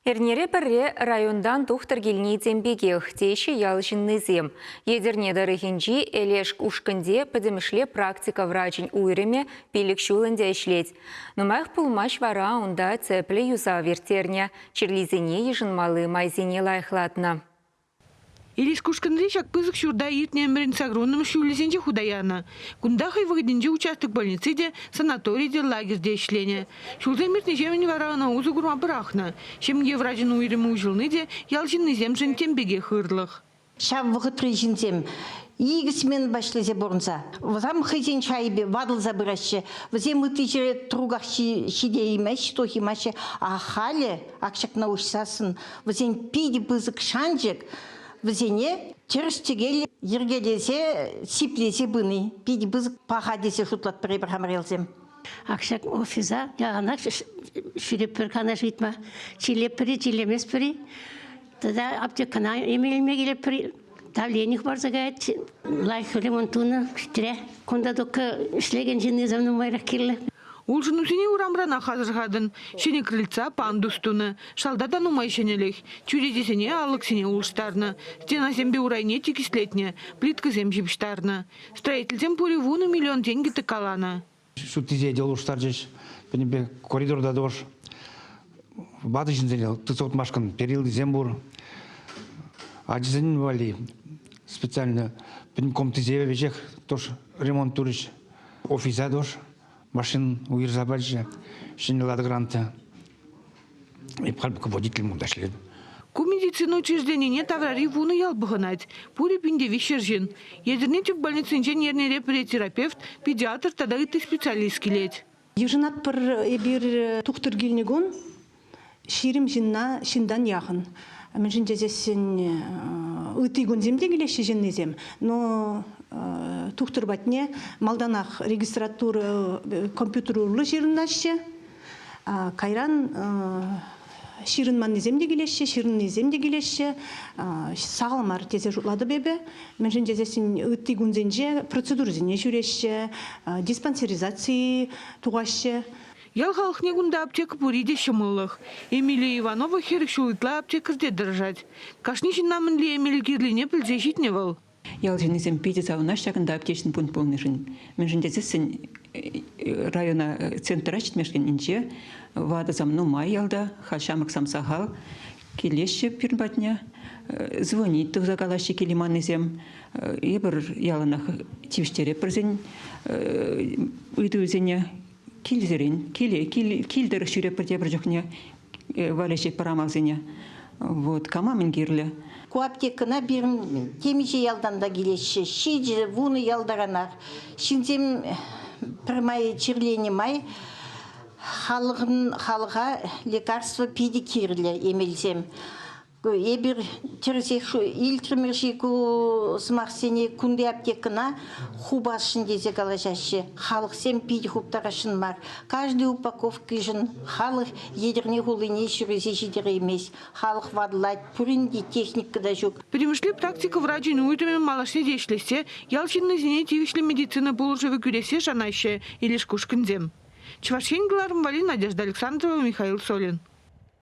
Эрнере пірре райондан тухтар келіне тембегех, тейші ялышыннызем. Едерне дарыхинжи элешк ушкынде подемішле практика врачын уйреме пелік шулынде ішлет. Нумайх пулмаш вара онда цепле юза вертерне, черлизене ежынмалы майзене лайхлатна. Илиш кушканды шак пызык шурда иртне әмірін сагронным шулесенже худаяна. Кунда хайвагденже участок больницы санаторийде лагерде ішлене. Шулда миртне жемені варана узу гурма бірахна. Шемге вражын уйрымы ужылныде ялжынны земжын тембеге хырлық. Шав вғытры жінзем. Игісмен башлызе борынса. Взам хызен шайбе вадыл забырашы. Взем үтіжі тругах шиде имеш, тохи маше ахале, акшак наушсасын. Взем пиди пызык шанжик. Взене черстегел ергелесе сиплесе быны. Пиди пызык паха десе шутлат прибрахамрелзем. Акшак офиза, яғана шүреп бір қана житма. Чилеп пірі, чилемес пірі. Тогда аптекана емелме келеп пірі. Давлених барзагает, лайх ремонтуна, штре. Кунда дока шлеген жинны замну майрах кирле. Улжын усене урамрана хазырғадын. Шене крыльца пандустуны. Шалдадан умай шенелех. Чуредесене алықсене улштарны. Стена зембе урайне текислетне. Плитка зем жибштарны. Строительзем пуревуны миллион деньги тыкалана. Шутизе дел улштаржеш. Пенебе коридорда дош. Бадышын зенел. Тысот машкан перилды зембур. Аджизен вали. Специально пенем комтызе вежех. Тош ремонт турыш. Офиса дош. Машин уирзабаджи, шинелады гранта. И пхальбука водитель мудашли. Ку медицину учреждение таврари вуны ялбыгынать. Пури пинде вишержин. Едернете в больнице инженерный репротерапевт, педиатр, тогда и ты специалист келеть. Еженат пар эбир тухтыр гильнегон, ширим жинна шиндан яхын. Мен жинжезесен ытыгон земде келеші жиннезем. Но тухтыр батне малданах регистратура компьютер урлы жирыннашы. Кайран ширынман неземде келеші, ширын неземде келеші. Сағалмар тезе жұтлады бебе. Мен жинжезесен ытыгон зенже процедур зене жүреші, диспансеризации туғашы. Ял халықне гунда аптека пуриде шымылық. Эмилия Иванова херік шулытла аптекарде дыржать. Кашнишин намын ли Эмилия Кирлине пілзе житневал. Ял жиннесем пиде сауынаш шагында аптечный пункт полнышын. Мен жіндезесін района центра читмешкен инче, вада замну май ялда, хашамық самсахал, келеші пирбатня, звонит тух загалаши келиманнезем, ебір ялынах тивштере бірзен, үйдузене, килдерин, килдер шүре бірде бір жоқне валешек парамалзене. Вот, камамен кирле. Ку аптекана бирин темиже ялданда келеші, шиджі вуны ялдаранақ. Шинзем прямай чирлені май, халыға лекарство пиди кирле емелзем. Ебір тересек шу илтірмерші ку смақсене күнде аптекана хубашын дезе қалашашы. Халық сем пиди хуптарашын мар. Каждый упаковка жын халық едірне хулыне шүрезе жидері емес. Халық вадылайт, пүрінді техника да жүк. Перемышли практика врачын уйдымен малашне дешлесе, ялшынны зене тивишлі медицина болжывы күресе жанайшы Илиш Кушкынзем. Чувашен Гларм Вали, Надежда Александрова, Михаил Солин.